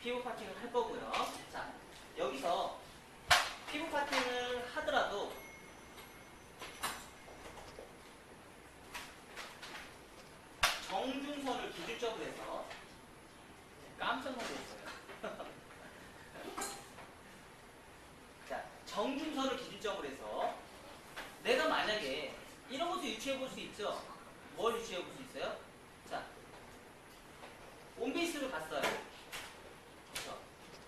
피부 파팅을 할 거고요. 자, 여기서 피부 파팅을 하더라도 정중선을 기준점으로 해서 깜짝 놀랐어요. 자, 정중선을 기준점으로 해서 내가 만약에 이런 것도 유추해 볼 수 있죠. 뭘 유추해 볼 수 있어요? 자, 온베이스로 갔어요. 그렇죠?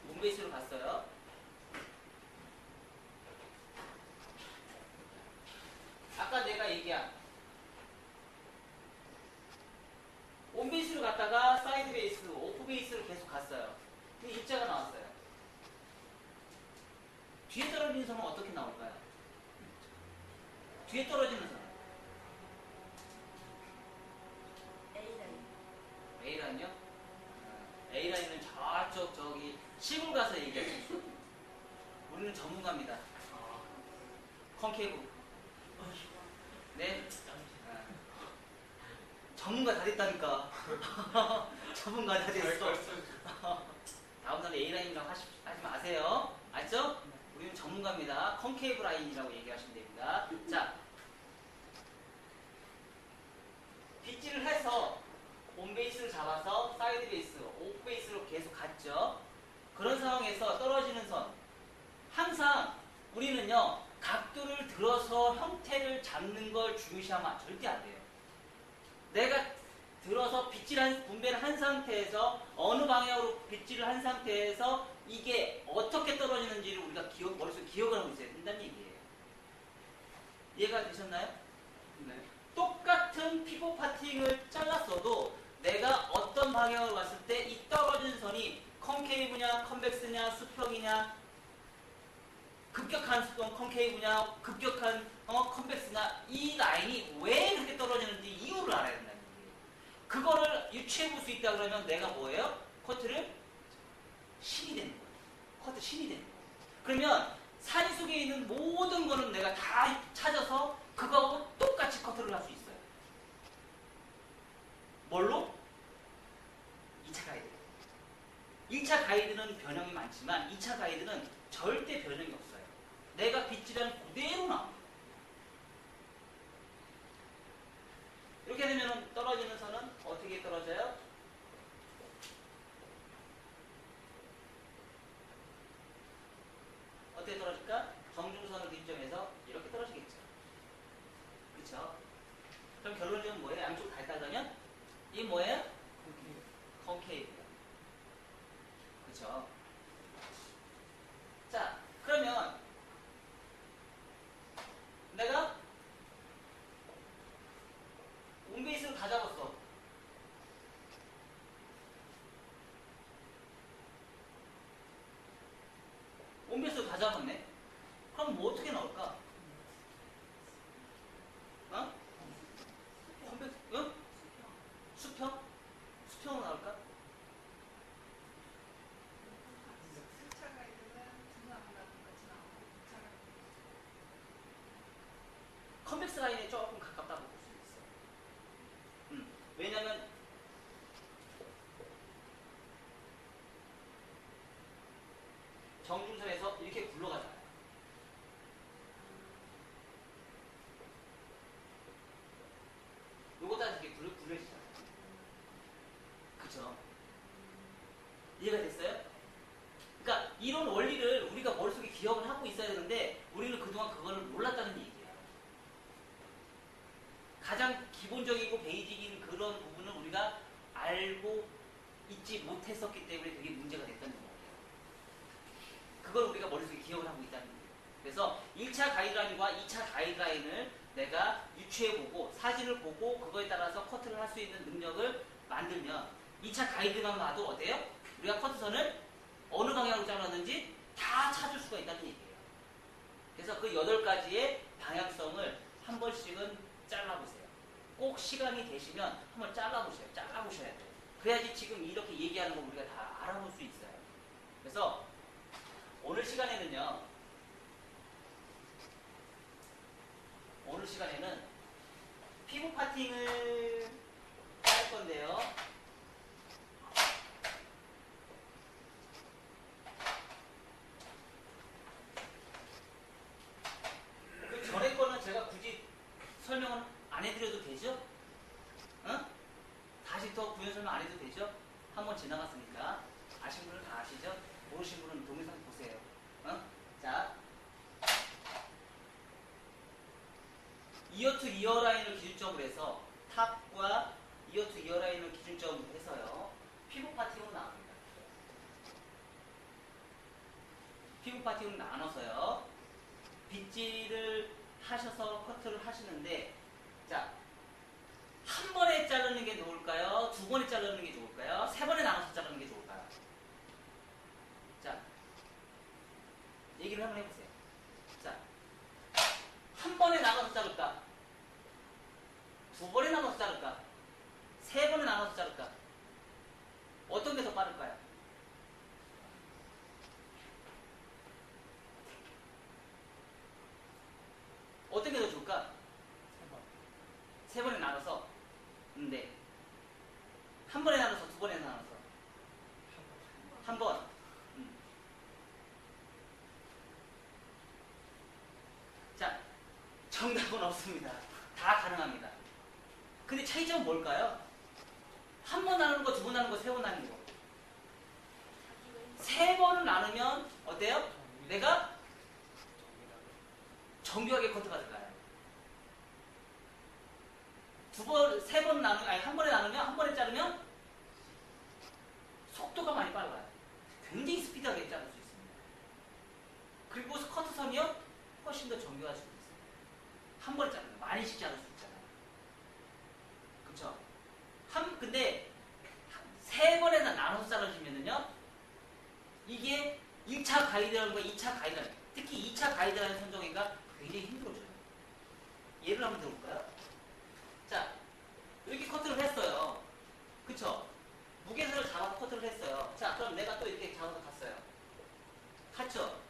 온베이스로 갔어요. 아까 내가 얘기한 온베이스로 갔다가 사이드 베이스, 오프 베이스로 계속 갔어요. 근데 입자가 나왔어요. 뒤에 떨어지는 선은 어떻게 나올까요? 뒤에 떨어지는 선. A라인요? A라인은 저쪽 저기 시골 가서 얘기하죠. 우리는 전문가입니다. 컨케이브. 네? 전문가 다 됐다니까. 전문가 다 됐어. 다음날에 A라인이라고 하지 마세요. 알죠? 우리는 전문가입니다. 컨케이브 라인이라고 얘기하시면 됩니다. 자, 빗질을 해서 온베이스를 잡아서 사이드 베이스, 오프 베이스로 계속 갔죠. 그런 상황에서 떨어지는 선. 항상 우리는요, 각도를 들어서 형태를 잡는 걸 중시하면 절대 안 돼요. 내가 들어서 빗질한 분배를 한 상태에서 어느 방향으로 빗질을 한 상태에서 이게 어떻게 떨어지는지를 우리가 머릿속에 기억을 하고 있어야 된다는 얘기예요. 이해가 되셨나요? 네. 똑같은 피부 파팅을 잘랐어도 내가 어떤 방향으로 갔을 때 이 떨어지는 선이 컨케이브냐, 컨벡스냐, 수평이냐, 급격한 컨케이브냐, 급격한 컨벡스냐, 이 라인이 왜 그렇게 떨어지는지 이유를 알아야 된다는 얘기예요. 그거를 유추해 볼 수 있다 그러면 내가 뭐예요? 커트를 신이 되는 거예요. 커트 신이 되는 거예요. 그러면 산 속에 있는 모든 거는 내가 다 찾아서 그거하고 똑같이 커트를 할 수 있어요. 뭘로? 2차 가이드. 1차 가이드는 변형이 많지만 2차 가이드는 절대 변형이 없어요. 내가 빗질한 그대로 나옵니다. 이렇게 되면 떨어지는 선은 어떻게 떨어져요? 어떻게 떨어질까? 정중선을 기점에서 이렇게 떨어지겠죠. 그렇죠? 그럼 결론적으로 뭐예요? 양쪽 다 따르면 이 뭐예요? 컨케이브. 그렇죠? 자, 그러면 내가 온베이스를 다 잡았어. 온베이스를 다 잡았네. 그럼 뭐 어떻게 나올까? 어? 컨벡스? 응? 수평? 수평으로 나올까? 컨벡스 라인에 조금 가깝다고 볼 수 있어. 왜냐면 정중선에서 이렇게 굴러가잖아요. 요거다 이렇게 굴러지잖아요. 그쵸? 이해가 됐어요? 그러니까 이런 원리를 우리가 머릿속에 기억을 하고 있어야 되는데 우리는 그동안 그거를 몰랐다는 얘기예요. 가장 기본적이고 베이직인 그런 부분을 우리가 알고 있지 못했었기 때문에 그게 문제가 됐다는 거예요. 그걸 우리가 머릿속에 기억을 하고 있다는 거예요. 그래서 1차 가이드라인과 2차 가이드라인을 내가 유추해보고 사진을 보고 그거에 따라서 커트를 할 수 있는 능력을 만들면 2차 가이드만 봐도 어때요? 우리가 커트선을 어느 방향으로 잘랐는지 다 찾을 수가 있다는 얘기예요. 그래서 그 8가지의 방향성을 한 번씩은 잘라보세요. 꼭 시간이 되시면 한번 잘라보세요. 잘라보셔야 돼요. 그래야지 지금 이렇게 얘기하는 거 우리가 다 알아볼 수 있어요. 그래서 오늘 시간에는 피부 파팅을 할 건데요. 여기부터 구현 설명 안 해도 되죠? 한번 지나갔으니까. 아신 분은 다 아시죠? 모르신 분은 동영상 보세요. 자, 이어 투 이어 라인을 기준점으로 해서 탑과 이어 투 이어 라인을 기준점으로 해서요. 피부 파팅으로 나옵니다. 피부 파팅으로 나눠서요. 빗질을 하셔서 커트를 하시는데, 자, 한 번에 자르는 게 좋을까요? 두 번에 자르는 게 좋을까요? 세 번에 나눠서 자르는 게 좋을까요? 자, 얘기를 한번 해보세요. 자, 한 번에 나눠서 자를까? 두 번에 나눠서 자를까? 세 번에 나눠서 자를까? 어떤 게 더 빠를까요? 어떤 게 더 좋을까? 세 번에 나눠서. 네. 한 번에 나눠서, 두 번에 나눠서. 한 번. 자, 정답은 없습니다. 다 가능합니다. 근데 차이점은 뭘까요? 한 번 나누는 거, 두 번 나누는 거, 세 번 나누는 거. 세 번을 나누면 어때요? 내가 정교하게 커트가 될까요? 세 번 나누면, 아니, 한 번에 나누면, 한 번에 자르면 속도가 많이 빨라요. 굉장히 스피드하게 자를 수 있습니다. 그리고 커트선이요? 훨씬 더 정교할 수도 있어요. 한 번에 자르면 많이씩 자를 수 있잖아요. 그쵸? 근데 세 번에나 나눠서 자르시면은요, 이게 1차 가이드라인과 2차 가이드라인, 특히 2차 가이드라인 선정이가 굉장히 힘들어져요. 예를 한번 들어볼까요? 자, 이렇게 커트를 했어요. 그쵸? 무게선을 잡아서 커트를 했어요. 자, 그럼 내가 또 이렇게 잡아서 갔어요. 갔죠?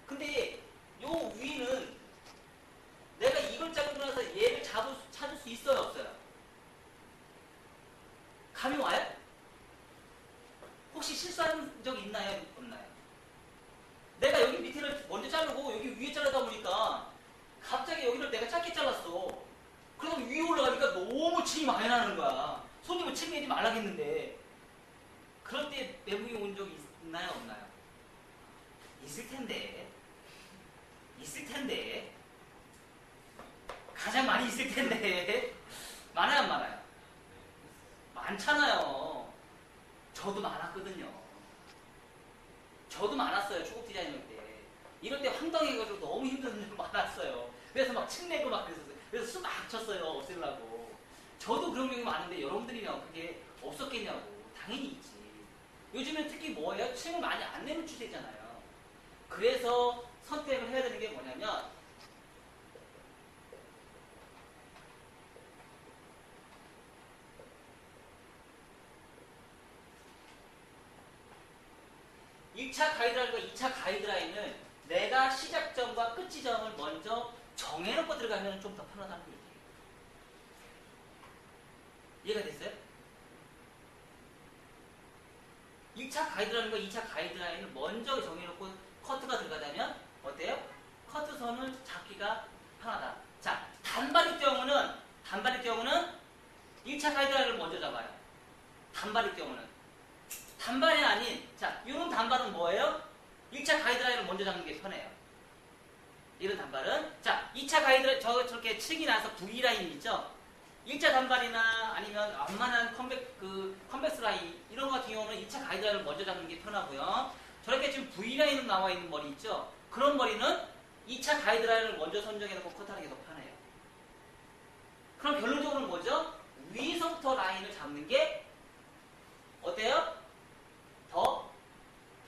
근데 요 위는 내가 이걸 자르고 나서 얘를 찾을 수 있어요, 없어요? 감이 와요? 혹시 실수한 적 있나요? 없나요? 내가 여기 밑에를 먼저 자르고 여기 위에 자르다 보니까 갑자기 여기를 내가 짧게 잘랐어. 그래서 위에 올라가니까 너무 침이 많이 나는 거야. 손님은 침 내지 말라겠는데. 그럴 때 멘붕이 온 적이 있나요? 없나요? 있을 텐데. 있을 텐데. 가장 많이 있을 텐데. 많아요, 안 많아요? 많잖아요. 저도 많았거든요. 저도 많았어요, 초급 디자이너 때. 이럴 때 황당해가지고 너무 힘든 일 많았어요. 그래서 막 침내고 막 그랬었어요. 그래서 숨 막 쳤어요, 없애려고. 저도 그런 경우 많은데 여러분들이면 그게 없었겠냐고. 당연히 있지. 요즘엔 특히 뭐예요? 침을 많이 안 내는 추세잖아요. 그래서 선택을 해야 되는 게 뭐냐면, 1차 가이드라인과 2차 가이드라인을 내가 시작점과 끝 지점을 먼저 정해놓고 들어가면 좀 더 편하다는 얘기예요. 이해가 됐어요? 1차 가이드라인과 2차 가이드라인을 먼저 정해놓고 커트가 들어가자면 어때요? 커트선을 잡기가 편하다. 자, 단발일 경우는 1차 가이드라인을 먼저 잡아요. 단발일 경우는. 단발이 아닌, 자, 이런 단발은 뭐예요? 1차 가이드라인을 먼저 잡는 게 편해요. 이런 단발은. 자, 2차 가이드라인, 저렇게 층이 나서 V라인 있죠? 1차 단발이나 아니면 완만한 컨벡스 라인, 이런 거 같은 경우는 2차 가이드라인을 먼저 잡는 게 편하고요. 저렇게 지금 V라인으로 나와 있는 머리 있죠? 그런 머리는 2차 가이드라인을 먼저 선정해놓고 컷하는 게 더 편해요. 그럼 결론적으로는 뭐죠? 위에서부터 라인을 잡는 게 어때요? 더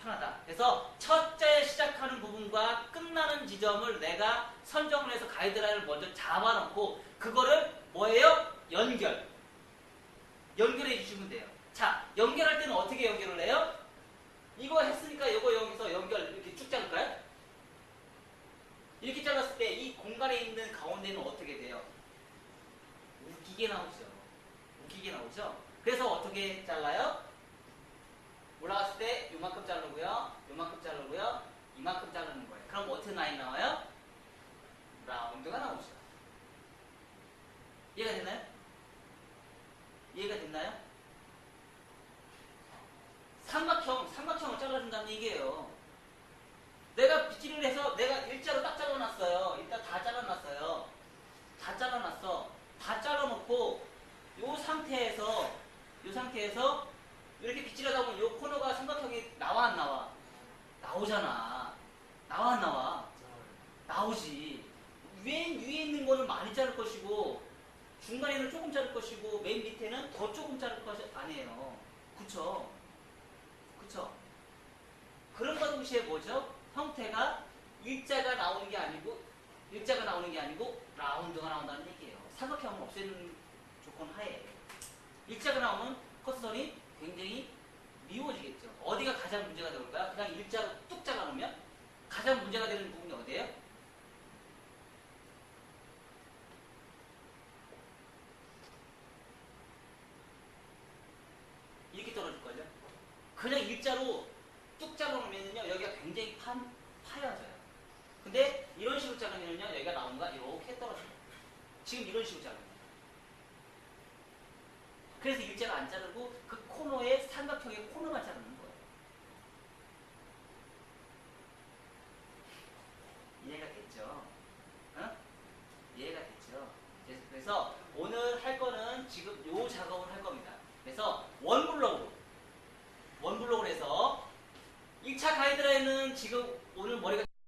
편하다. 그래서 첫째 시작하는 부분과 끝나는 지점을 내가 선정을 해서 가이드라인을 먼저 잡아놓고 그거를 뭐예요? 연결해 주시면 돼요. 자, 연결할 때는 어떻게 연결을 해요? 이거 했으니까 이거 여기서 연결 이렇게 쭉 자를까요? 이렇게 잘랐을 때 이 공간에 있는 가운데는 어떻게 돼요? 웃기게 나오죠. 웃기게 나오죠? 그래서 어떻게 잘라요? 올라갔을 때 요만큼 자르고요. 요만큼 자르고요. 이만큼 자르는 거예요. 그럼 어떤 라인 나와요? 라운드가 나오죠. 이해가 됐나요? 이해가 됐나요? 됐나요? 삼각형을 잘라준다는 얘기예요. 내가 빗질을 해서 내가 일자로 딱 잘라놨어요. 일단 다 잘라놨어요. 다 잘라놨어. 다 잘라놓고 요 상태에서 이렇게 빗질하다 보면 요 코너가 삼각형이 나와 안 나와? 나오잖아. 나와 안 나와? 나오지. 맨 위에 있는 거는 많이 자를 것이고 중간에는 조금 자를 것이고 맨 밑에는 더 조금 자를 것이 아니에요. 그쵸? 그쵸? 그런과 동시에 뭐죠? 형태가 일자가 나오는 게 아니고 라운드가 나온다는 얘기예요. 삼각형을 없애는 조건 하에 일자가 나오면 커스선이 굉장히 미워지겠죠. 어디가 가장 문제가 될까요? 그냥 일자로 뚝 잘라놓으면 가장 문제가 되는 부분이 어디예요? 이렇게 떨어질걸요? 그냥 일자로 뚝 잘라놓으면요 여기가 굉장히 파여져요. 근데 이런 식으로 자르면요 여기가 라운드가 이렇게 떨어져요. 지금 이런 식으로 자르면 그래서 일자를 안 자르고 그 코너에 삼각형의 코너만 자르는 거예요. 이해가 됐죠? 어? 이해가 됐죠? 그래서 오늘 할 거는 지금 요 작업을 할 겁니다. 그래서 원블록으로 해서 1차 가이드라인은 지금 오늘 머리가